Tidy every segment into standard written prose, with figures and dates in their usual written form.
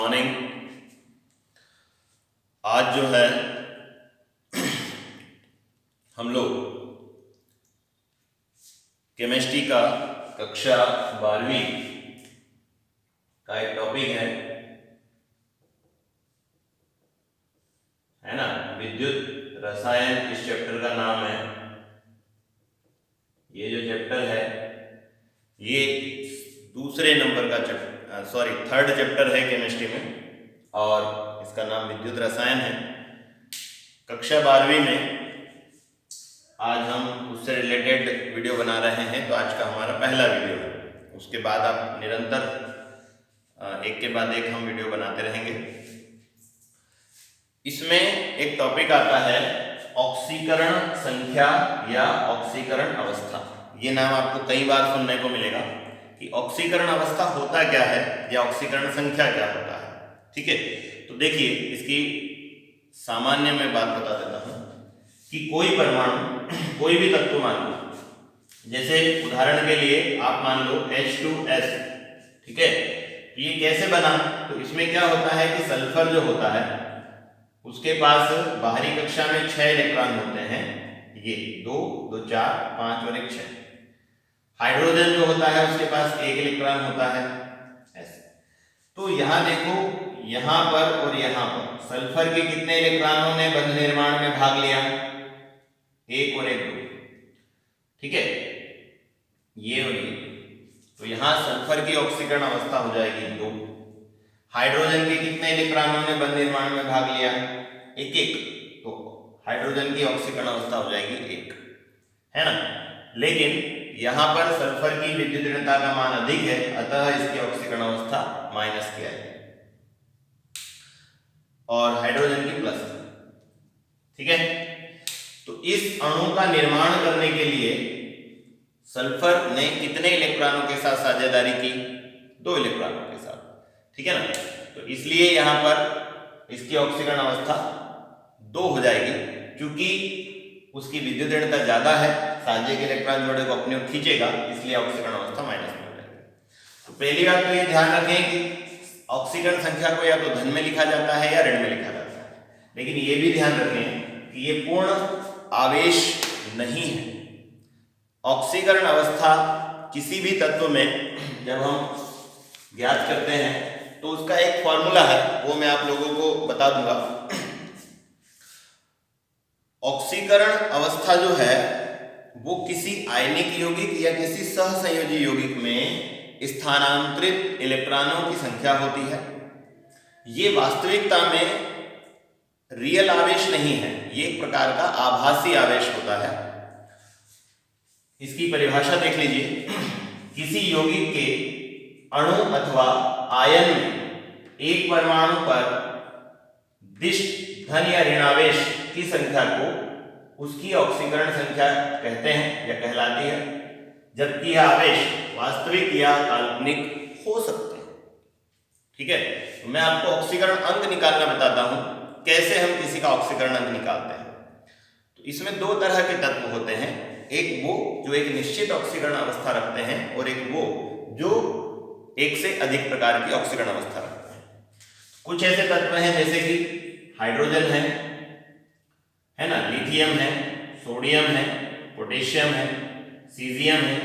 Morning. आज जो है हम लोग केमिस्ट्री का कक्षा 12वीं का एक टॉपिक है ना, विद्युत रसायन। इस चैप्टर का नाम है। ये जो चैप्टर है ये दूसरे नंबर का थर्ड चैप्टर है केमिस्ट्री में, और इसका नाम विद्युत रसायन है। कक्षा 12वीं में आज हम उससे रिलेटेड वीडियो बना रहे हैं, तो आज का हमारा पहला वीडियो है। उसके बाद आप निरंतर एक के बाद एक हम वीडियो बनाते रहेंगे। इसमें एक टॉपिक आता है ऑक्सीकरण संख्या या ऑक्सीकरण अवस्था। ये नाम आपको कई बार सुनने को मिलेगा कि ऑक्सीकरण अवस्था होता क्या है या ऑक्सीकरण संख्या क्या होता है। ठीक है, तो देखिए इसकी सामान्य में बात बता देता हूं कि कोई परमाणु कोई भी तत्व मान लो, जैसे उदाहरण के लिए आप मान लो H2S। ठीक है, ये कैसे बना? तो इसमें क्या होता है कि सल्फर जो होता है उसके पास बाहरी कक्षा में 6 इलेक्ट्रॉन होते हैं, ये 2, 2, 4, 5 और 1 6। हाइड्रोजन जो होता है उसके पास 1 इलेक्ट्रॉन होता है ऐसे। तो यहां देखो, यहां पर और यहां पर सल्फर के कितने इलेक्ट्रॉनों ने बंध निर्माण में भाग लिया? 1 और 1 2। ठीक है, ये और ये। तो यहां सल्फर की ऑक्सीकरण अवस्था हो जाएगी 2। हाइड्रोजन के कितने इलेक्ट्रॉनों ने बंध निर्माण में भाग लिया? 1 1। तो हाइड्रोजन की ऑक्सीकरण अवस्था हो जाएगी 1, है ना। लेकिन यहां पर सल्फर की विद्युत ऋणता का मान अधिक है, अतः इसकी ऑक्सीकरण अवस्था माइनस की आएगी और हाइड्रोजन की प्लस। ठीक है, तो इस अणु का निर्माण करने के लिए सल्फर ने कितने इलेक्ट्रॉनों के साथ साझेदारी की? 2 इलेक्ट्रॉनों के साथ। ठीक है ना, तो इसलिए यहां पर इसकी ऑक्सीकरण अवस्था 2 हो जाएगी, क्योंकि उसकी विद्युत ऋणता ज्यादा है, साझे के इलेक्ट्रॉन जोड़े को अपनी ओर खींचेगा, इसलिए ऑक्सीकरण अवस्था माइनस में हो जाएगी। तो पहली बात तो ये ध्यान रखें कि ऑक्सीकरण संख्या को या तो धन में लिखा जाता है या ऋण में लिखा जाता है, लेकिन ये भी ध्यान रखें कि ये पूर्ण आवेश नहीं है। ऑक्सीकरण अवस्था किसी भी तत्व में जब हम ज्ञात करते हैं तो उसका एक फॉर्मूला है, वो मैं आप लोगों को बता दूंगा। ऑक्सीकरण अवस्था जो है वो किसी आयनिक यौगिक या किसी सहसंयोजी यौगिक में स्थानांतरित इलेक्ट्रॉनों की संख्या होती है। ये वास्तविकता में रियल आवेश नहीं है, ये एक प्रकार का आभासी आवेश होता है। इसकी परिभाषा देख लीजिए। किसी यौगिक के अणु अथवा आयन में एक परमाणु पर दिष्ट धन या ऋणावेश की संख्या को उसकी ऑक्सीकरण संख्या कहते हैं या कहलाती है, जबकि यह आवेश वास्तविक या काल्पनिक हो सकते हैं। ठीक है, तो मैं आपको ऑक्सीकरण अंक निकालना बताता हूं, कैसे हम किसी का ऑक्सीकरण अंक निकालते हैं। तो इसमें 2 तरह के तत्व होते हैं, एक वो जो एक निश्चित ऑक्सीकरण अवस्था रखते हैं और एक वो जो एक से अधिक प्रकार की ऑक्सीकरण अवस्था रखते हैं। कुछ ऐसे तत्व हैं जैसे कि हाइड्रोजन है ना, लिथियम है, सोडियम है, पोटेशियम है, सीजियम है,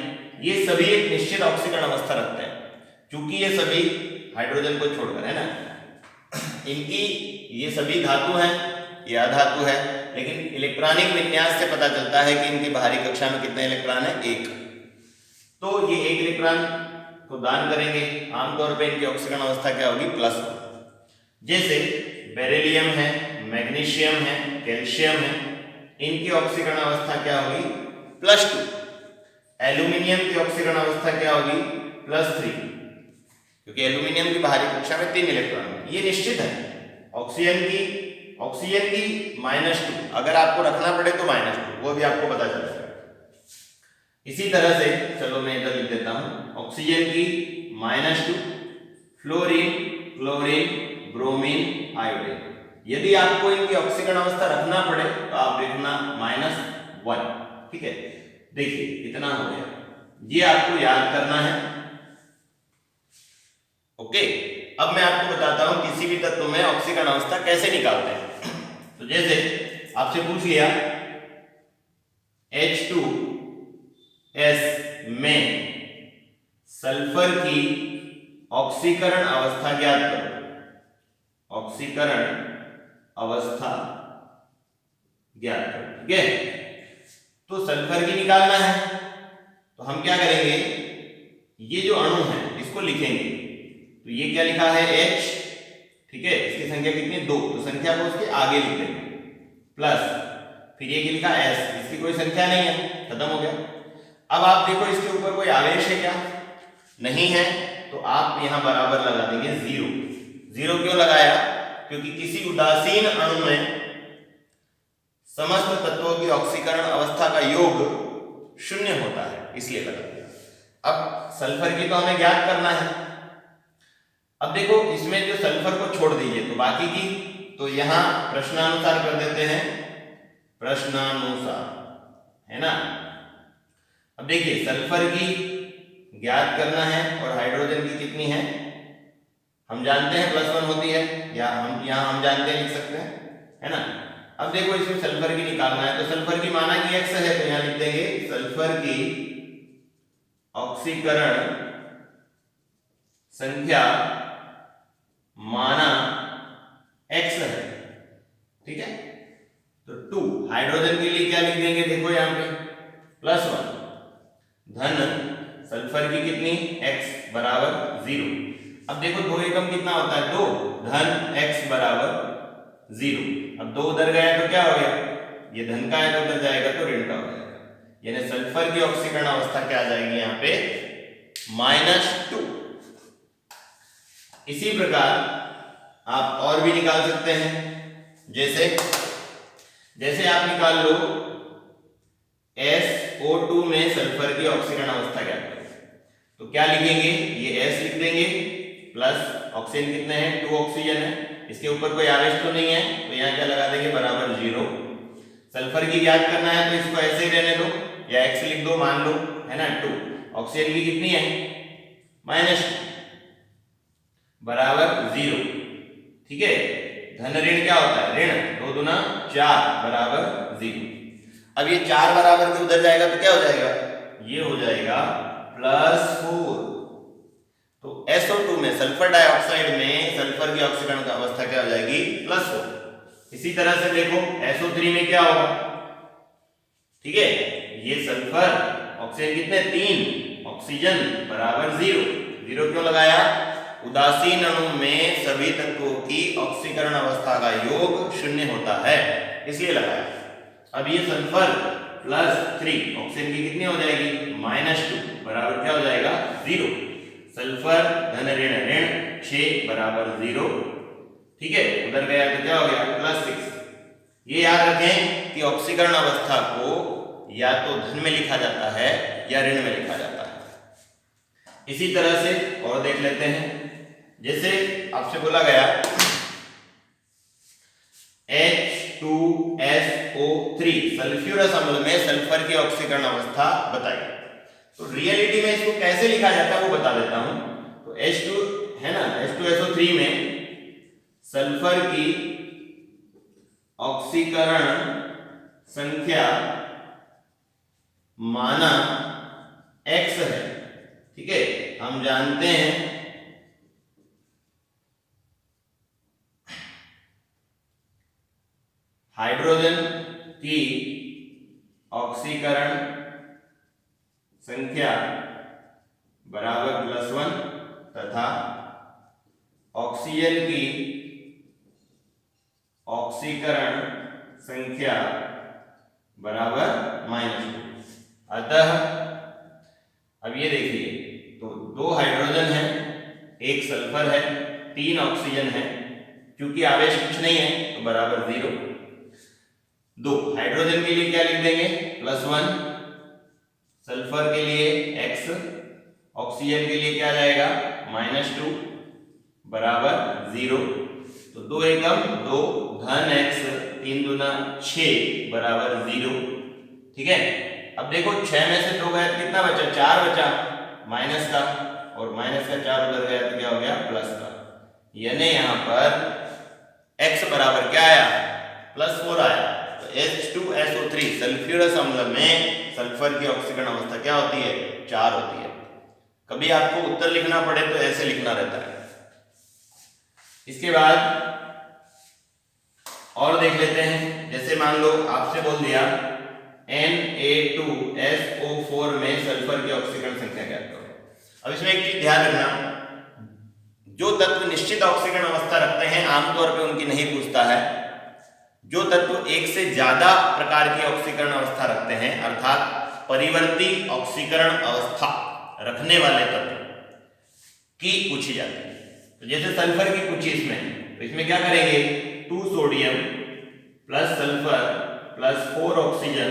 ये सभी एक निश्चित ऑक्सीकरण अवस्था रखते हैं। क्योंकि ये सभी हाइड्रोजन को छोड़कर, है ना, इनकी ये सभी धातु हैं, ये अधातु है, लेकिन इलेक्ट्रॉनिक विन्यास से पता चलता है कि इनकी बाहरी कक्षा में कितने इलेक्ट्रॉन है? 1। तो ये 1 इलेक्ट्रॉन को दान करेंगे। आमतौर पर इनकी ऑक्सीकरण अवस्था क्या होगी? प्लस। जैसे बेरिलियम है, मैग्नीशियम है, कैल्शियम है, इनकी ऑक्सीकरण अवस्था क्या होगी? +2। एल्यूमिनियम की ऑक्सीकरण अवस्था क्या होगी? +3, क्योंकि एल्यूमिनियम की बाहरी कक्षा में 3 इलेक्ट्रॉन है। ये निश्चित है। ऑक्सीजन की -2, अगर आपको रखना पड़े तो -2, वो भी आपको पता चल जाएगा। इसी तरह से चलो मैं इधर लिख देता हूं, ऑक्सीजन की -2, फ्लोरीन, क्लोरीन, ब्रोमीन, आयोडीन। यदि आपको इनकी ऑक्सीकरण अवस्था रखना पड़े तो आप लिखना -1। ठीक है, देखिए इतना हो गया, ये आपको याद करना है। ओके, अब मैं आपको बताता हूं किसी भी तत्व में ऑक्सीकरण अवस्था कैसे निकालते हैं। तो जैसे आपसे पूछ लिया H2S में सल्फर की ऑक्सीकरण अवस्था ज्ञात करो। ऑक्सीकरण अवस्था ज्ञात करो, ठीक है। तो सल्फर की निकालना है तो हम क्या करेंगे, ये जो अणु है इसको लिखेंगे। तो ये क्या लिखा है H, ठीक है, इसकी संख्या कितनी 2, तो संख्या को उसके आगे लिख देंगे प्लस फिर ये लिखा S, इसकी कोई संख्या नहीं है, खत्म हो गया। अब आप देखो इसके ऊपर कोई आवेश है क्या, नहीं है, तो आप यहां बराबर लगा देंगे 0। 0 क्यों लगाया, क्योंकि किसी उदासीन अणु में समस्त तत्वों की ऑक्सीकरण अवस्था का योग 0 होता है, इसलिए लगा दिया। अब सल्फर की तो हमें ज्ञात करना है। अब देखो इसमें जो सल्फर को छोड़ दीजिए तो बाकी की, तो यहां प्रश्नानुसार कर देते हैं, प्रश्नानुसार, है ना। अब देखिए सल्फर की ज्ञात करना है और हाइड्रोजन की कितनी है हम जानते हैं, +1 होती है, या हम यहां हम जानते हैं लिख सकते हैं, है ना। अब देखो इसमें सल्फर की निकालना है तो सल्फर की माना कि X है, तो यहां लिख देंगे सल्फर की ऑक्सीकरण संख्या माना X है, ठीक है। तो 2 हाइड्रोजन के लिए क्या लिख देंगे, देखो यहां पे +1 धन सल्फर की कितनी X बराबर 0। अब देखो 2 एकम कितना होता है 2, धन X बराबर 0। अब 2 उधर गया तो क्या हो गया, ये धन का है तो उधर जाएगा तो ऋण का हो जाएगा, यानी सल्फर की ऑक्सीकरण अवस्था क्या आ जाएगी यहाँ पे -2। इसी प्रकार आप और भी निकाल सकते हैं, जैसे आप निकाल लो SO2 में सल्फर की ऑक्सीकरण अवस्था क्या है, तो क्या लिखेंगे, ये S लिख देंगे प्लस ऑक्सीजन कितने हैं 2 ऑक्सीजन है, इसके ऊपर कोई आवेश तो नहीं है, तो यहाँ क्या लगा देंगे बराबर 0। सल्फर की ज्ञात करना है तो इसको ऐसे ही रहने दो या X लिख दो, मान लो, है ना 2। ऑक्सीजन की कितनी है -2 बराबर 0, ठीक है। धन ऋण क्या होता है, ऋण 2 दूना 4 बराबर 0। अब ये 4 बराबर के उधर जाएगा तो क्या हो जाएगा, ये हो जाएगा +4। तो SO2 में सल्फर डाइऑक्साइड में सल्फर की ऑक्सीकरण की अवस्था क्या हो जाएगी +4। इसी तरह से देखो SO3 में क्या होगा, ठीक है, ये सल्फर ऑक्सीजन कितने 3, ऑक्सीजन बराबर 0। 0 क्यों लगाया, उदासीन अणु में सभी तत्वों की ऑक्सीकरण अवस्था का योग 0 होता है, इसलिए लगाया। अब ये सल्फर +3 ऑक्सीजन की कितनी हो जाएगी -2 बराबर क्या हो जाएगा 0। सल्फर धन ऋण ऋण 6 बराबर 0, ठीक है, उधर गया तो क्या हो गया +6। ये याद रखें कि ऑक्सीकरण अवस्था को या तो धन में लिखा जाता है या ऋण में लिखा जाता है। इसी तरह से और देख लेते हैं, जैसे आपसे बोला गया H2SO3 सल्फ्यूरस अम्ल में सल्फर की ऑक्सीकरण अवस्था बताइए। तो रियलिटी में इसको कैसे लिखा जाता है वो बता देता हूं। तो H2 है ना, H2SO3 में सल्फर की ऑक्सीकरण संख्या माना X है, ठीक है। हम जानते हैं हाइड्रोजन की ऑक्सीकरण संख्या बराबर +1 तथा ऑक्सीजन की ऑक्सीकरण संख्या बराबर -2। अतः अब ये देखिए, तो 2 हाइड्रोजन है, 1 सल्फर है, 3 ऑक्सीजन है, क्योंकि आवेश कुछ नहीं है तो बराबर 0। 2 हाइड्रोजन के लिए क्या लिख देंगे +1, सल्फर के लिए X, ऑक्सीजन के लिए क्या जाएगा -2 बराबर 0। तो 2 एकम 2 धन X 3 दूना 6 बराबर 0, ठीक है। अब देखो 6 में से 2 गया तो कितना बचा 4 बचा माइनस का, और माइनस का 4 उधर गया तो क्या हो गया प्लस का। यानी यहाँ पर x बराबर क्या आया, +4 आया। तो H2SO3 सल्फ्यूरस अम्ल में सल्फर की ऑक्सीकरण अवस्था क्या होती है, 4 होती है। कभी आपको उत्तर लिखना पड़े तो ऐसे लिखना रहता है। इसके बाद और देख लेते हैं, जैसे मान लो आपसे बोल दिया Na2SO4 में सल्फर की ऑक्सीकरण संख्या ज्ञात करो। अब इसमें एक चीज ध्यान रखना, जो तत्व निश्चित ऑक्सीकरण अवस्था रखते हैं आमतौर पे उनकी नहीं पूछता है। जो तत्व एक से ज्यादा प्रकार की ऑक्सीकरण अवस्था रखते हैं अर्थात परिवर्ती ऑक्सीकरण अवस्था रखने वाले तत्व की पूछी जाती है। तो जैसे सल्फर की पूछी इसमें, तो इसमें क्या करेंगे, 2 sodium plus sulphur plus 4 oxygen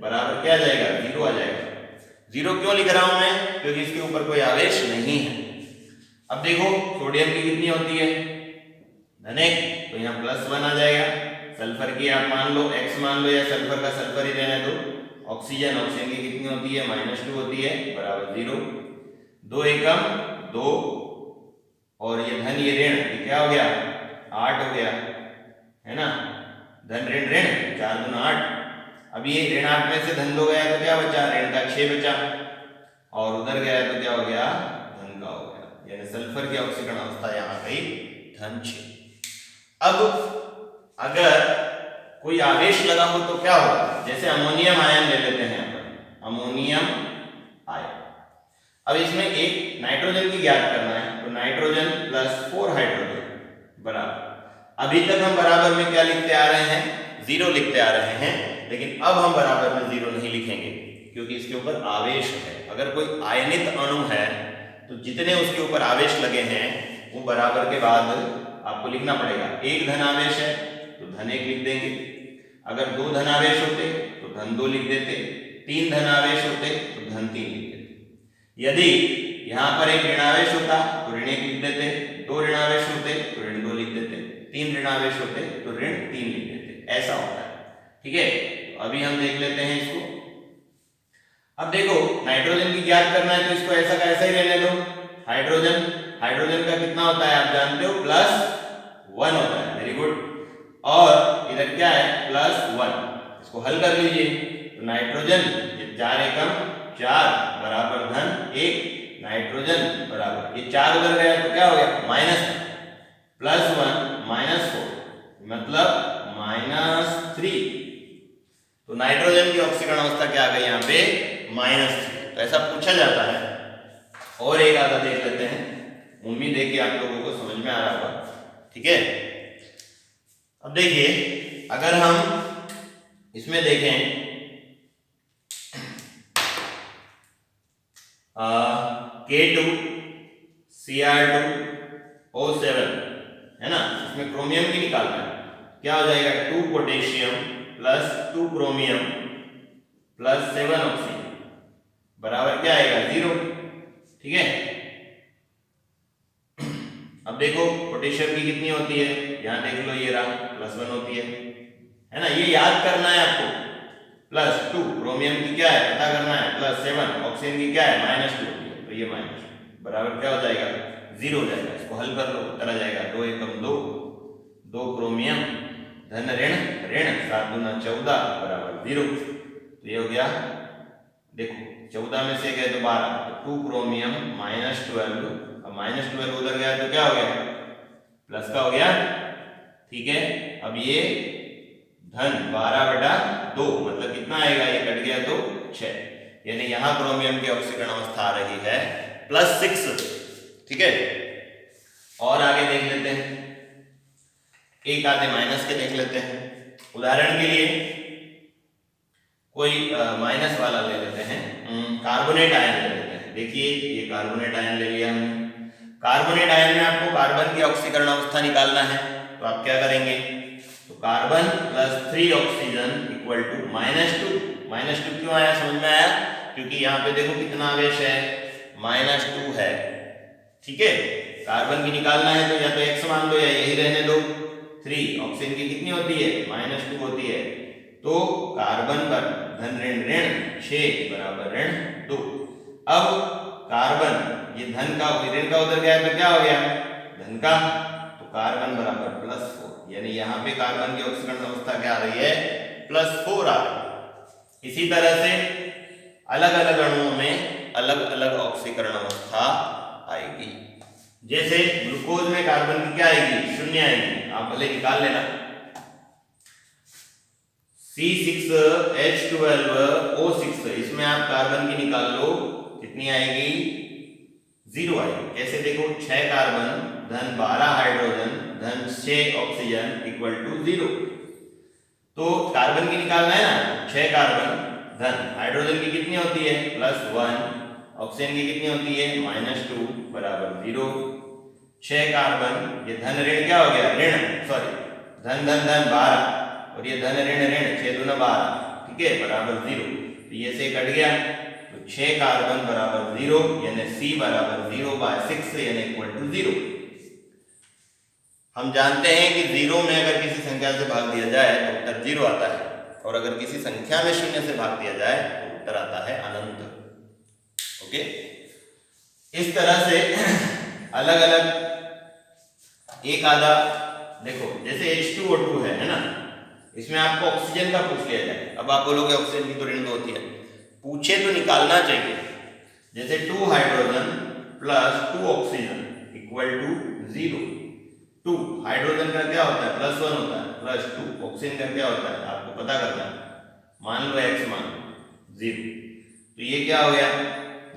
बराबर क्या आ जाएगा, 0 आ जाएगा। 0 क्यों लिख रहा हूं मैं, क्योंकि इसके ऊपर कोई आवेश नहीं है। अब देखो सोडियम की कितनी होती है, धन 1, तो यहाँ +1 आ जाएगा। सल्फर की आप मान लो x मान लो, या सल्फर का सल्फर ही रहने दो। ऑक्सीजन की कितनी होती है, -2 होती है, बराबर 0। 2 एकम 2, और ये धन ये ऋण, ये क्या हो गया, 8 हो गया, है ना। धन ऋण ऋण 4 दूना 8। अब ये ऋण 8 में से धन 2 गया तो क्या बचा, ऋण का 6 बचा, और उधर गया तो क्या हो गया, धन का हो गया। यानी सल्फर की ऑक्सीकरण अवस्था यहाँ गई धन 6। अब अगर कोई आवेश लगा हो तो क्या होगा, जैसे अमोनियम आयन ले लेते हैं यहाँ पर, अमोनियम आयन। अब इसमें एक नाइट्रोजन की ज्ञात करना है, तो नाइट्रोजन +4 हाइड्रोजन बराबर, अभी तक हम बराबर में क्या लिखते आ रहे हैं, 0 लिखते आ रहे हैं। लेकिन अब हम बराबर में 0 नहीं लिखेंगे, क्योंकि इसके ऊपर आवेश है। अगर कोई आयनित अणु है तो जितने उसके ऊपर आवेश लगे हैं वो बराबर के बाद आपको लिखना पड़ेगा। एक धन आवेश है तो धन 1 लिख देंगे, अगर 2 धन आवेश होते तो धन 2 लिख देते, 3 धन आवेश होते तो धन 3 लिख देते। यदि यहाँ पर एक ऋणावेश होता तो ऋण 1 लिख देते, 2 ऋणावेश होते तो ऋण 2 लिख देते, 3 ऋणावेश होते तो ऋण 3 लिख देते। ऐसा होता है, ठीक है। तो अभी हम देख लेते हैं इसको। अब देखो नाइट्रोजन की ज्ञात करना है तो इसको ऐसा का ऐसा ही रहने दो। हाइड्रोजन का कितना होता है आप जानते हो, +1 होता है, वेरी गुड। और इधर क्या है, +1, इसको हल कर लीजिए। तो नाइट्रोजन ये 4 एकम 4 बराबर धन 1, नाइट्रोजन बराबर ये 4 उधर गया तो क्या हो गया, -1 -4 मतलब -3। तो नाइट्रोजन की ऑक्सीकरण अवस्था क्या आ गई यहाँ पे, -3। तो ऐसा पूछा जाता है। और एक आधा देख लेते हैं, उम्मीद है कि आप लोगों को समझ में आ रहा होगा, ठीक है। अब देखिए अगर हम इसमें देखें K2Cr2O7 है ना, इसमें क्रोमियम की निकालना है। क्या हो जाएगा, 2 potassium plus 2 chromium plus 7 oxygen बराबर क्या आएगा, 0, ठीक है। अब देखो पोटेशियम की कितनी होती है, यहां देख लो ये रहा, +1 होती है ना। ये याद करना है आपको। +2 क्रोमियम की क्या है पता करना है, +7 ऑक्सीजन की क्या है, -2 होती है, तो ये माइनस बराबर क्या हो जाएगा, 0 हो जाएगा। इसको हल कर लो, उत्तर आ जाएगा 2 एकम 2, 2 क्रोमियम धन ऋण ऋण 7 दूना 14 बराबर 0। तो ये हो गया, देखो 14 में से गए तो 12, तो 2 क्रोमियम -12, अब -12 उधर गया तो क्या हो गया, प्लस का हो गया, ठीक है। अब ये धन 12/2 मतलब कितना आएगा, ये कट गया तो 6, यानी यहां क्रोमियम की ऑक्सीकरण अवस्था आ रही है +6, ठीक है। और आगे देख लेते हैं, एक आधे माइनस के देख लेते हैं। उदाहरण के लिए कोई माइनस वाला ले लेते हैं, कार्बोनेट आयन ले लेते हैं। देखिए ये कार्बोनेट आयन ले लिया हमने। कार्बोनेट आयन में आपको कार्बन की ऑक्सीकरण अवस्था निकालना है, तो आप क्या करेंगे, तो कार्बन +3 ऑक्सीजन इक्वल टू -2 क्यों आया, समझ में आया, क्योंकि यहाँ पे देखो कितना आवेश है, -2 है, ठीक है। कार्बन की निकालना है तो या तो x मान लो या यही रहने दो। 3 ऑक्सीजन की कितनी होती है, -2 होती है, तो कार्बन पर धन ऋण ऋण 6 बराबर ऋण 2। अब कार्बन ये धन का ऋण का उधर गया तो क्या हो गया, धन का, कार्बन बराबर +4, यानी यहाँ पे कार्बन की ऑक्सीकरण अवस्था क्या आ रही है, +4 आ रही है। इसी तरह से अलग अलग अणुओं में अलग अलग ऑक्सीकरण अवस्था आएगी। जैसे ग्लूकोज में कार्बन की क्या आएगी, 0 आएगी, आप भले निकाल लेना। C6H12O6, इसमें आप कार्बन की निकाल लो, कितनी आएगी, 0 आएगी। कैसे देखो, 6 कार्बन धन 12 हाइड्रोजन धन 6 ऑक्सीजन इक्वल टू 0। तो कार्बन की निकालना है ना, 6 कार्बन धन हाइड्रोजन की कितनी होती है, +1, ऑक्सीजन की कितनी होती है, -2 बराबर 0। 6 कार्बन, ये धन ऋण क्या हो गया, ऋण सॉरी धन धन धन 12 और ये धन ऋण ऋण 6 दूना 12, ठीक है, बराबर 0। तो ये से कट गया, तो 6 कार्बन बराबर 0, यानी C बराबर 0/6 यानी इक्वल टू 0। हम जानते हैं कि 0 में अगर किसी संख्या से भाग दिया जाए तो उत्तर 0 आता है, और अगर किसी संख्या में 0 से भाग दिया जाए तो उत्तर आता है अनंत। ओके, इस तरह से अलग अलग एक आधा, देखो जैसे H2O2 है ना, इसमें आपको ऑक्सीजन का पूछ लिया जाए। अब आप बोलोगे ऑक्सीजन की तो ऋण होती है, पूछे तो निकालना चाहिए। जैसे 2 hydrogen plus 2 oxygen equal to 0। 2 hydrogen का क्या होता है, +1 होता है, +2 ऑक्सीजन का क्या होता है, आपको पता करना है। मान लो x मान 0, तो ये क्या हो गया,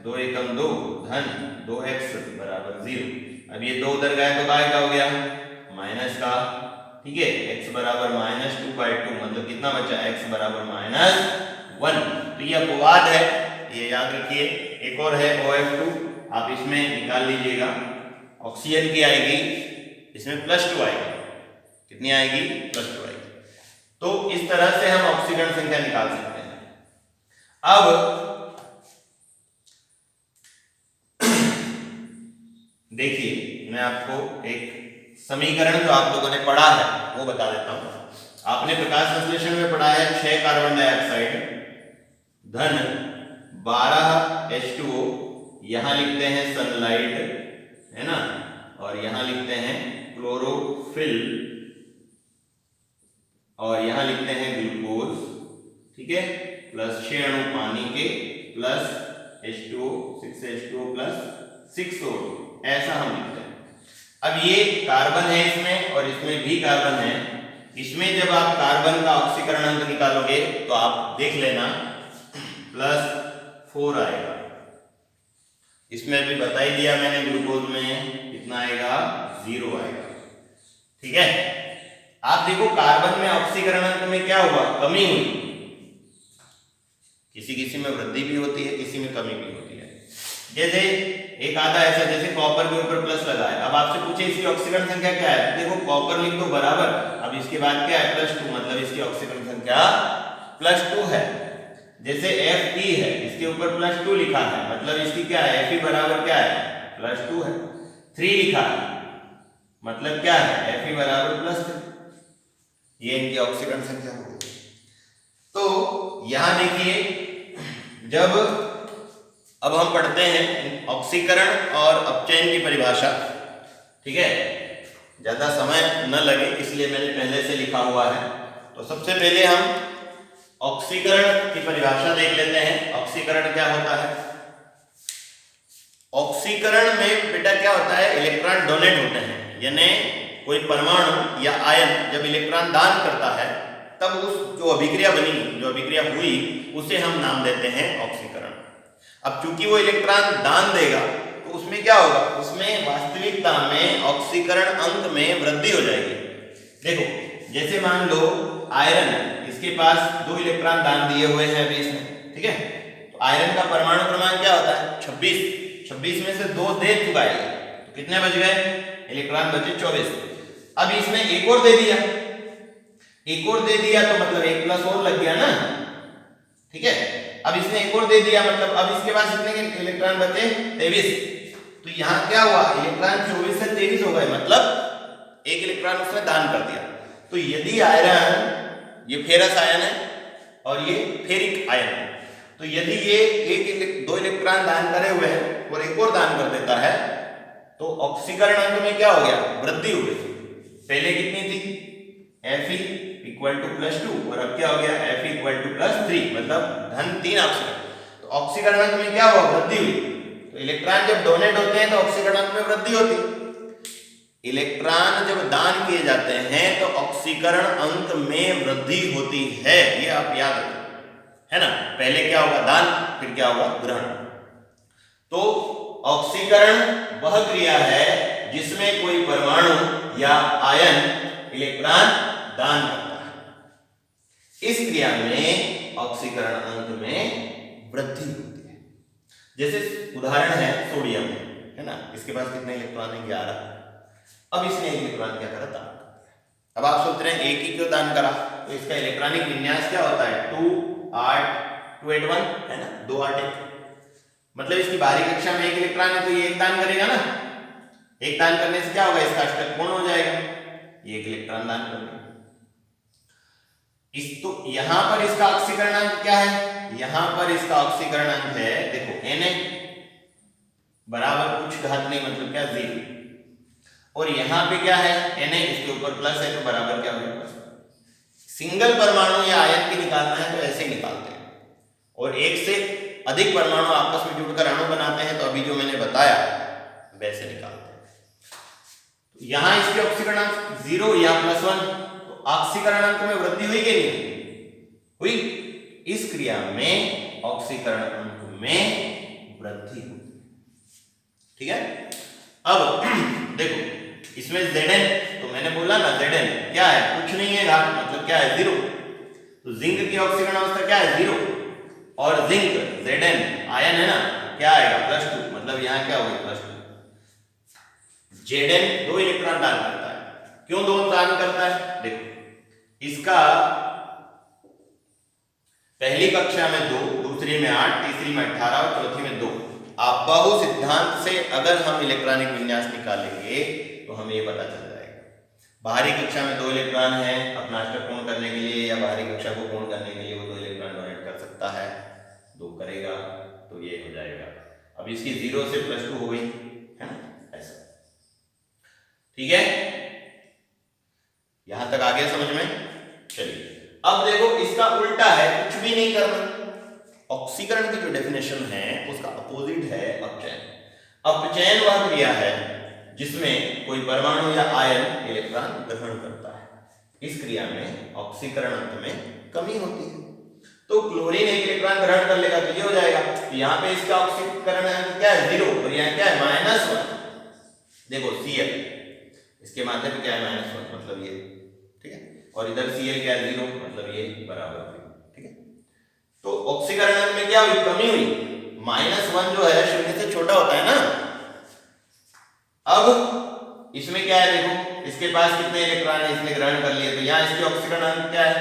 2 एकम 2 धन 2x बराबर 0। अब ये 2 उधर गया तो काय का हो गया, माइनस का, ठीक है, x बराबर -2/2, मतलब कितना बचा, x बराबर -1। तो ये अपवाद है, ये याद रखिए। एक और है OF2, आप इसमें निकाल लीजिएगा, ऑक्सीजन की आएगी, इसमें +2 आएगी, कितनी आएगी, +2 आएगी। तो इस तरह से हम ऑक्सीकरण संख्या निकाल सकते हैं। अब देखिए, मैं आपको एक समीकरण जो आप लोगों ने पढ़ा है वो बता देता हूं। आपने प्रकाश संश्लेषण में पढ़ा है 6 कार्बन डाइऑक्साइड धन 12 H2O, यहां लिखते हैं सनलाइट, है ना, और यहां लिखते हैं क्लोरोफिल, और यहां लिखते हैं ग्लूकोज, ठीक है, प्लस 6 अणु पानी के, plus H2O 6H2O plus 6O2, ऐसा हम लिखते हैं। अब ये कार्बन है इसमें और इसमें भी कार्बन है। इसमें जब आप कार्बन का ऑक्सीकरण अंक निकालोगे तो आप देख लेना +4 आएगा। इसमें भी बता ही दिया मैंने, ग्लूकोज में कितना आएगा, 0 आएगा, ठीक है। आप देखो कार्बन में ऑक्सीकरण अंक में क्या हुआ, कमी हुई, किसी किसी में वृद्धि भी होती है, किसी में कमी भी होती है। जैसे एक आधा ऐसा, जैसे कॉपर के ऊपर प्लस लगा है, अब आपसे पूछे इसकी ऑक्सीकरण संख्या क्या है, देखो कॉपर लिख दो बराबर, अब इसके बाद क्या है, +2, मतलब इसकी ऑक्सीकरण संख्या +2 है। जैसे Fe है, इसके ऊपर +2 लिखा है, मतलब इसकी क्या है, Fe बराबर क्या है, +2 है। 3 लिखा है, मतलब क्या है, Fe बराबर +3, ये इनकी ऑक्सीकरण संख्या हो गई। तो यहां देखिए, जब अब हम पढ़ते हैं ऑक्सीकरण और अपचयन की परिभाषा, ठीक है, ज्यादा समय न लगे इसलिए मैंने पहले से लिखा हुआ है। तो सबसे पहले हम ऑक्सीकरण की परिभाषा देख लेते हैं। ऑक्सीकरण क्या होता है, ऑक्सीकरण में बेटा क्या होता है, इलेक्ट्रॉन डोनेट होते हैं, यानी कोई परमाणु या आयन जब इलेक्ट्रॉन दान करता है तब उस जो अभिक्रिया बनी, जो अभिक्रिया हुई, उसे हम नाम देते हैं ऑक्सीकरण। अब चूंकि वो इलेक्ट्रॉन दान देगा तो उसमें क्या होगा, उसमें वास्तविकता में ऑक्सीकरण अंक में वृद्धि हो जाएगी। देखो जैसे मान लो आयरन, इसके पास 2 इलेक्ट्रॉन दान दिए हुए हैं अभी इसमें, ठीक है, तो आयरन का परमाणु क्रमांक क्या होता है, 26 में से 2 दे चुका है, तो कितने बच गए, इलेक्ट्रॉन बचे 24। अब इसमें एक और दे दिया, तो मतलब 1 प्लस और लग गया ना, ठीक है। अब इसने एक और दे दिया, मतलब अब इसके पास कितने इलेक्ट्रॉन बचे, 23। तो यहां क्या हुआ, इलेक्ट्रॉन 24 से 23 हो गए, मतलब 1 इलेक्ट्रॉन उसने दान कर दिया। तो यदि आयरन, ये फेरस आयन है और ये फेरिक आयन है, तो यदि ये 2 इलेक्ट्रॉन दान करे हुए हैं और एक और दान कर देता है तो ऑक्सीकरण अंक में क्या हो गया, वृद्धि हो गई। पहले कितनी थी Fe इक्वल टू +2 और अब क्या हो गया Fe इक्वल टू +3 मतलब धन 3 ऑक्सीकरण। तो ऑक्सीकरण अंक में क्या हुआ वृद्धि हुई। तो इलेक्ट्रॉन जब डोनेट होते हैं तो ऑक्सीकरण अंक में वृद्धि होती है। इलेक्ट्रॉन जब दान किए जाते हैं तो ऑक्सीकरण अंक में वृद्धि होती है, ये आप याद रखें, है ना। पहले क्या होगा दान, फिर क्या होगा ग्रहण। तो ऑक्सीकरण वह क्रिया है जिसमें कोई परमाणु या आयन इलेक्ट्रॉन दान करता है। इस क्रिया में ऑक्सीकरण अंक में वृद्धि होती है। जैसे उदाहरण है सोडियम, है ना, इसके पास कितने इलेक्ट्रॉन है 11। अब इसने एक इलेक्ट्रॉन क्या करा दान कर दिया। अब आप सोच रहे हैं एक ही क्यों दान करा, तो इसका इलेक्ट्रॉनिक विन्यास क्या होता है 2 8 2 8 1, है ना, 2 8 1। मतलब इसकी बाहरी कक्षा में एक इलेक्ट्रॉन है तो ये एक दान करेगा ना। एक दान करने से क्या होगा इसका अष्टक पूर्ण हो जाएगा, ये एक इलेक्ट्रॉन दान कर देगा। इस तो यहां पर इसका ऑक्सीकरण अंक क्या है, यहां पर इसका ऑक्सीकरण अंक है देखो Na बराबर कुछ घात नहीं मतलब क्या 0, और यहां पे क्या है Na इसके ऊपर प्लस है तो बराबर क्या होगा प्लस। सिंगल परमाणु या आयन की निकालना है तो ऐसे निकालते हैं, और एक से अधिक परमाणु आपस में जुड़कर अणु बनाते हैं तो अभी जो मैंने बताया वैसे निकालते हैं। यहां इसके ऑक्सीकरण अंक 0 या +1, तो ऑक्सीकरण अंक में वृद्धि हुई कि नहीं हुई। इस क्रिया में ऑक्सीकरण अंक में वृद्धि हुई, ठीक है। अब देखो इसमें Zn, तो मैंने बोला ना Zn क्या है कुछ नहीं है घात मतलब क्या है 0। तो जिंक की ऑक्सीकरण अवस्था क्या है 0, और जिंक Zn आयन है ना क्या आएगा +2 मतलब यहां क्या होगा +2। Zn 2 इलेक्ट्रॉन दान करता है। क्यों 2 दान करता है, देखो इसका पहली कक्षा में 2, दूसरी में 8, तीसरी में 18 और चौथी में 2। आप बहु सिद्धांत से अगर हम इलेक्ट्रॉनिक विन्यास निकालेंगे तो हमें ये पता चल जाएगा। बाहरी कक्षा में 2 इलेक्ट्रॉन है, अपना अष्टक पूर्ण करने के लिए या बाहरी कक्षा को पूर्ण करने के लिए वो 2 इलेक्ट्रॉन डोनेट कर सकता है, 2 करेगा तो ये हो जाएगा। अब इसकी 0 से +2 हो गई, है ना, ऐसा, ठीक है। यहां तक आ गया समझ में। चलिए अब देखो इसका उल्टा है, कुछ भी नहीं करना। ऑक्सीकरण की जो डेफिनेशन है उसका अपोजिट है अपचयन। अपचयन वह क्रिया है जिसमें कोई परमाणु या आयन इलेक्ट्रॉन ग्रहण करता है। इस क्रिया में ऑक्सीकरण अंक में कमी होती है। तो क्लोरीन एक इलेक्ट्रॉन ग्रहण कर लेगा तो ये हो जाएगा। तो यहाँ पे इसका ऑक्सीकरण अंक क्या है 0 और यहाँ क्या है -1। देखो Cl इसके माथे पे क्या है -1 मतलब ये, ठीक है, और इधर Cl क्या है 0 मतलब ये बराबर, ठीक है। तो ऑक्सीकरण अंक में क्या हुई कमी हुई, -1 जो है 0 से छोटा होता है ना। अब इसमें क्या है देखो इसके पास कितने इलेक्ट्रॉन है, इसने ग्रहण कर लिए तो यहाँ इसके ऑक्सीकरण अंक क्या है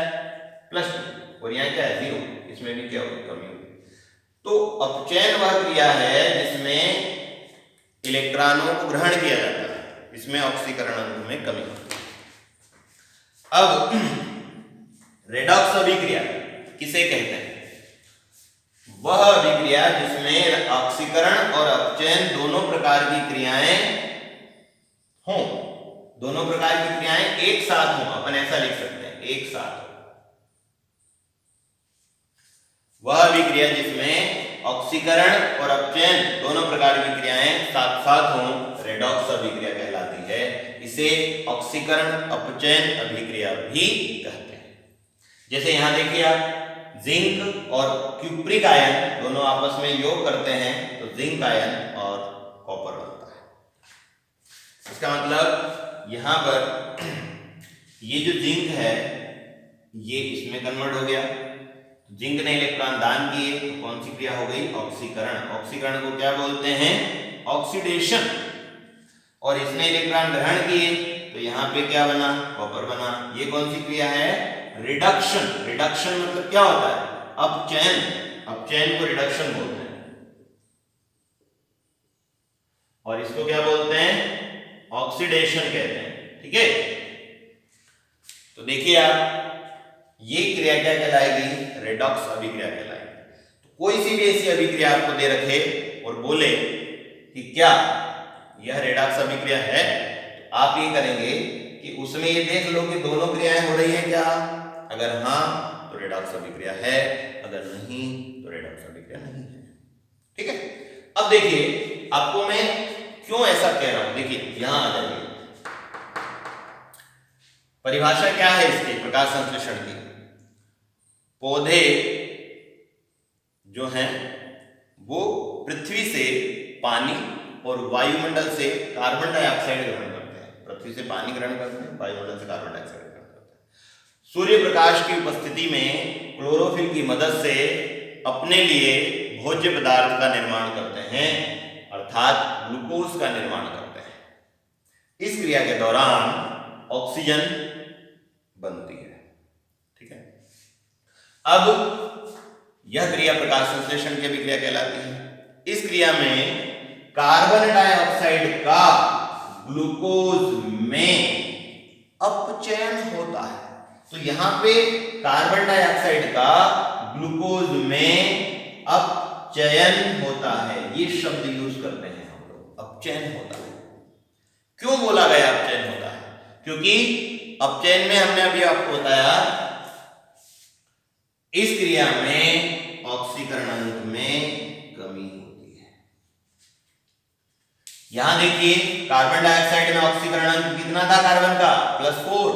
+2 और यहाँ क्या है 0, इसमें भी क्या होगी कमी होगी। तो अपचयन वह क्रिया है जिसमें इलेक्ट्रॉनों को ग्रहण किया जाता है, इसमें ऑक्सीकरण अंक में कमी होती है। अब रेडॉक्स अभिक्रिया किसे कहते हैं, वह अभिक्रिया जिसमें ऑक्सीकरण और अपचयन दोनों प्रकार की क्रियाएं हों, दोनों प्रकार की क्रियाएं एक साथ हों, अपन ऐसा लिख सकते हैं एक साथ हो। वह अभिक्रिया जिसमें ऑक्सीकरण और अपचयन दोनों प्रकार की क्रियाएं साथ साथ हों रेडॉक्स अभिक्रिया कहलाती है। इसे ऑक्सीकरण अपचयन अभिक्रिया भी कहते हैं। जैसे यहां देखिए आप जिंक और क्यूप्रिक आयन दोनों आपस में योग करते हैं तो जिंक आयन और कॉपर बनता है। इसका मतलब यहां पर ये जो जिंक है ये इसमें कन्वर्ट हो गया, जिंक ने इलेक्ट्रॉन दान किए तो कौन सी क्रिया हो गई ऑक्सीकरण। ऑक्सीकरण को क्या बोलते हैं ऑक्सीडेशन। और इसने इलेक्ट्रॉन ग्रहण किए तो यहां पे क्या बना कॉपर बना। ये कौन सी क्रिया है रिडक्शन। रिडक्शन मतलब क्या होता है अपचयन, अपचयन को रिडक्शन बोलते हैं। और इसको क्या बोलते हैं ऑक्सीडेशन कहते हैं, ठीक है। तो देखिए आप ये क्रिया क्या कहलाएगी रेडॉक्स अभिक्रिया कहलाएगी। तो कोई सी भी ऐसी अभिक्रिया आपको दे रखे और बोले कि क्या यह रेडॉक्स अभिक्रिया है तो आप ये करेंगे कि उसमें ये देख लो कि दोनों क्रियाएं हो रही है क्या, अगर हाँ तो रेडॉक्स अभिक्रिया है, अगर नहीं तो रेडॉक्स अभिक्रिया नहीं है। ठीक है, अब देखिए आपको मैं क्यों ऐसा कह रहा हूं, देखिए यहां आ जाइए, परिभाषा क्या है इसकी प्रकाश संश्लेषण की। पौधे जो हैं वो पृथ्वी से पानी और वायुमंडल से कार्बन डाइऑक्साइड ग्रहण करते हैं, पृथ्वी से पानी ग्रहण करते हैं, वायुमंडल से कार्बन डाइऑक्साइड ग्रहण करते हैं। सूर्य प्रकाश की उपस्थिति में क्लोरोफिल की मदद से अपने लिए भोज्य पदार्थ का निर्माण करते हैं, अर्थात ग्लूकोज का निर्माण करते हैं। इस क्रिया के दौरान ऑक्सीजन बनती है। ठीक है, अब यह क्रिया प्रकाश संश्लेषण की अभिक्रिया कहलाती है। इस क्रिया में कार्बन डाइऑक्साइड का ग्लूकोज में अपचयन होता है। तो यहां पे कार्बन डाइऑक्साइड का ग्लूकोज में अपचयन होता है, ये शब्द यूज करते हैं हम लोग, अपचयन होता है। क्यों बोला गया अपचयन होता है? क्योंकि अपचयन में हमने अभी आपको बताया इस क्रिया में ऑक्सीकरणांक में कमी होती है। यहां देखिए कार्बन डाइऑक्साइड में ऑक्सीकरणांक कितना था कार्बन का, +4।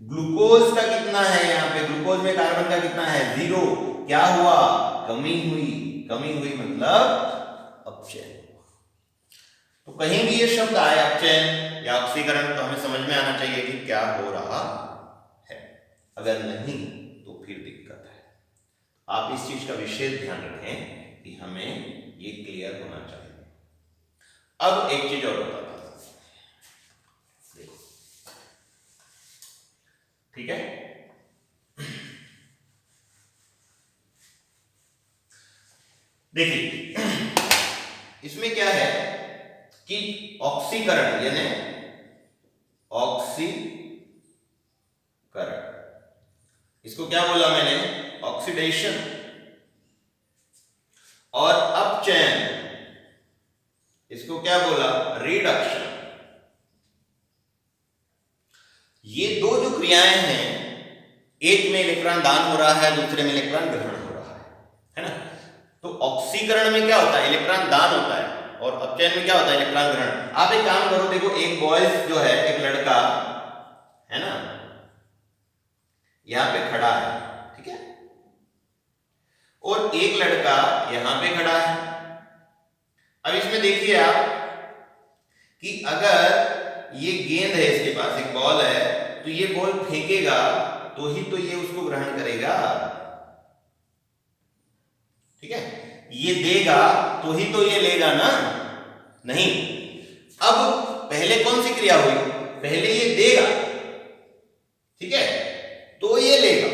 ग्लूकोज का कितना है, यहां पे ग्लूकोज में कार्बन का कितना है, 0। क्या हुआ, कमी हुई। कमी हुई मतलब अपचयन हुआ। तो कहीं भी ये शब्द आए अपचयन या ऑक्सीकरण तो हमें समझ में आना चाहिए कि क्या हो रहा है, अगर नहीं तो फिर दिक्कत है। आप इस चीज का विशेष ध्यान रखें कि हमें ये क्लियर होना चाहिए। अब एक चीज और बताता हूं, ठीक है। देखिए इसमें क्या है कि ऑक्सीकरण यानी ऑक्सीकरण, इसको क्या बोला मैंने, ऑक्सीडेशन, और अपचयन, इसको क्या बोला, रिडक्शन। ये दो जो क्रियाएं हैं, एक में इलेक्ट्रॉन दान हो रहा है, दूसरे में इलेक्ट्रॉन ग्रहण हो रहा है ना। तो ऑक्सीकरण में क्या होता है, इलेक्ट्रॉन दान होता है, और अपचयन में क्या होता है, इलेक्ट्रॉन ग्रहण। आप एक काम करो, देखो एक बॉयज जो है, एक लड़का है ना, यहां पे खड़ा है, ठीक है, और एक लड़का यहां पे खड़ा है। अब इसमें देखिए आप कि अगर ये गेंद है, इसके पास एक बॉल है, तो ये बॉल फेंकेगा तो ही तो ये उसको ग्रहण करेगा, ठीक है, ये देगा तो ही तो ये लेगा ना, नहीं। अब पहले कौन सी क्रिया हुई, पहले ये देगा, ठीक है, तो ये लेगा,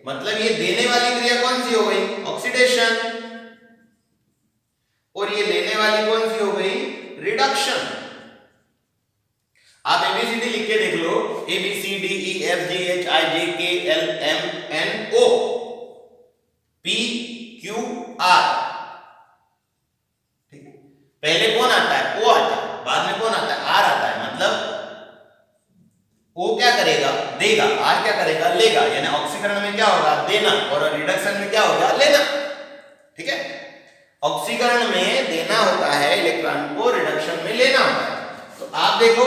मतलब ये देने वाली क्रिया कौन सी हो गई, ऑक्सीडेशन, और ये लेने वाली कौन सी हो गई, रिडक्शन। आप एबीसीडी लिख के देख लो, ABCDEFGHIJKLMNO PQR, ठीक है, पहले कौन आता है, O आता है, बाद में कौन आता है, R आता है। मतलब O क्या करेगा, देगा, R क्या करेगा, लेगा। यानी ऑक्सीकरण में क्या होगा, देना, और रिडक्शन में क्या होगा, लेना, ठीक है। ऑक्सीकरण में देना होता है इलेक्ट्रॉन को, रिडक्शन में लेना होता है। तो आप देखो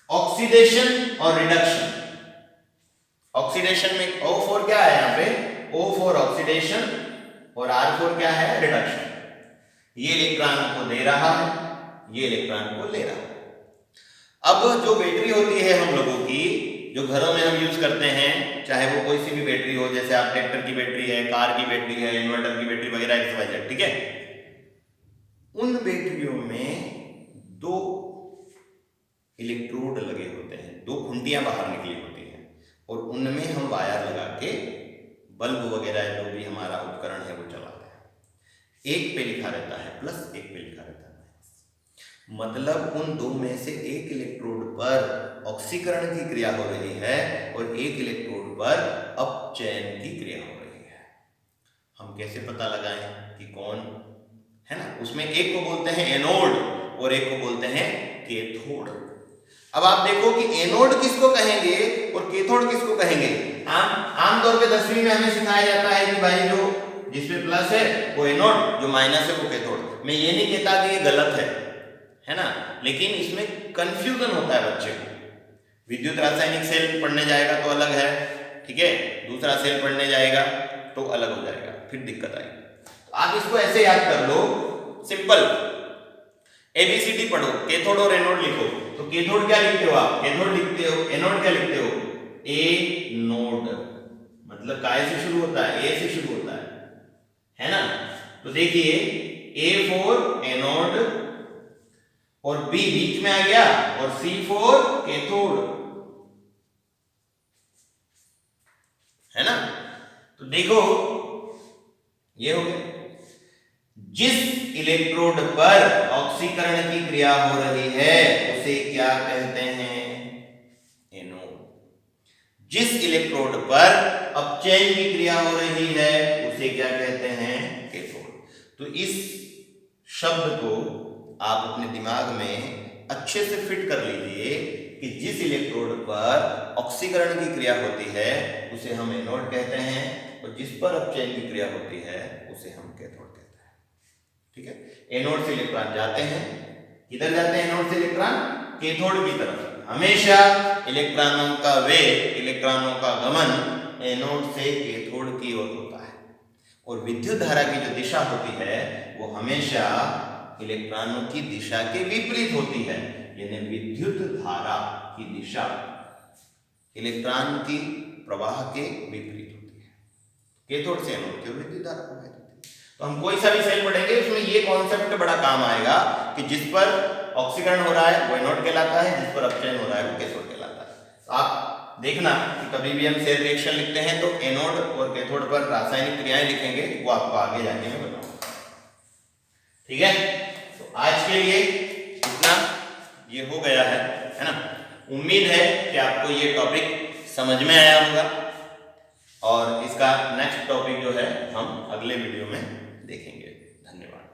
ऑक्सीडेशन और रिडक्शन, ऑक्सीडेशन में O4 क्या है, यहां पे O4 ऑक्सीडेशन और R4 क्या है, रिडक्शन। ये इलेक्ट्रॉन को दे रहा है, ये इलेक्ट्रॉन को ले रहा है। अब जो बैटरी होती है हम लोगों की, जो घरों में हम यूज करते हैं, चाहे वो कोई सी भी बैटरी हो, जैसे आप ट्रैक्टर की बैटरी है, कार की बैटरी है, इन्वर्टर की बैटरी वगैरह XYZ, ठीक है, उन बैटरियों में दो इलेक्ट्रोड लगे होते हैं, दो खुंटियां बाहर निकली होती हैं, और उनमें हम वायर लगा के बल्ब वगैरह जो भी हमारा उपकरण है वो चलाते हैं। एक पे लिखा रहता है प्लस, एक पे लिखा रहता है माइनस। मतलब उन दो में से एक इलेक्ट्रोड पर ऑक्सीकरण की क्रिया हो रही है और एक इलेक्ट्रोड पर अपचयन की क्रिया हो रही है। हम कैसे पता लगाएं कि कौन है ना, उसमें एक को बोलते हैं एनोड और एक को बोलते हैं कैथोड। अब आप देखो कि एनोड किसको कहेंगे और कैथोड किसको कहेंगे। आमतौर पे 10वीं में हमें सिखाया जाता है कि भाई जो जिसमें प्लस है वो एनोड, जो माइनस है वो कैथोड। मैं ये नहीं कहता कि ये गलत है ना, लेकिन इसमें कंफ्यूजन होता है बच्चे को। विद्युत रासायनिक सेल पढ़ने जाएगा तो अलग है, ठीक है, दूसरा सेल पढ़ने जाएगा तो अलग हो जाएगा, फिर दिक्कत आएगी। तो आप इसको ऐसे याद कर लो, सिंपल एबीसीडी पढ़ो, कैथोड और एनोड लिखो। तो कैथोड क्या लिखते हो आप, कैथोड लिखते हो, एनोड क्या लिखते हो, ए नोड, मतलब काय से शुरू होता है, ए से शुरू होता है ना। तो देखिए ए फॉर एनोड और बी बीच में आ गया और सी फॉर कैथोड, है ना। तो देखो ये हो गया, जिस इलेक्ट्रोड पर ऑक्सीकरण की क्रिया हो रही है उसे क्या कहते हैं, एनोड। जिस इलेक्ट्रोड पर अपचयन की क्रिया हो रही है उसे क्या कहते हैं, कैथोड। तो इस शब्द को आप अपने दिमाग में अच्छे से फिट कर लीजिए कि जिस इलेक्ट्रोड पर ऑक्सीकरण की क्रिया होती है उसे हम एनोड कहते हैं और जिस पर अपचयन की क्रिया होती है उसे हम कैथोड कहते हैं, ठीक है। एनोड से इलेक्ट्रॉन जाते हैं, किधर जाते हैं एनोड से इलेक्ट्रॉन, कैथोड की तरफ। हमेशा इलेक्ट्रॉनों का वेग, इलेक्ट्रॉनों का गमन एनोड से कैथोड की ओर होता है और विद्युत धारा की जो दिशा होती है वो हमेशा इलेक्ट्रॉनों की दिशा के विपरीत होती है, यानी विद्युत धारा की दिशा इलेक्ट्रॉन की प्रवाह के विपरीत होती है। कैथोड से एनोड की विद्युत धारा प्रवाहित होती है। तो हम कोई सा भी सेल पढ़ेंगे उसमें ये कॉन्सेप्ट बड़ा काम आएगा कि जिस पर ऑक्सीकरण हो रहा है वो एनोड कहलाता है, जिस पर अपचयन हो रहा है वो कैथोड कहलाता है। तो आप देखना कि कभी भी हम सेल रिएक्शन लिखते हैं तो एनोड और कैथोड पर रासायनिक क्रियाएं लिखेंगे, वो आपको आगे जाके मैं बताऊंगा, ठीक है। तो आज के लिए इतना ये हो गया है ना। उम्मीद है कि आपको ये टॉपिक समझ में आया होगा और इसका नेक्स्ट टॉपिक जो है हम अगले वीडियो में देखेंगे। धन्यवाद।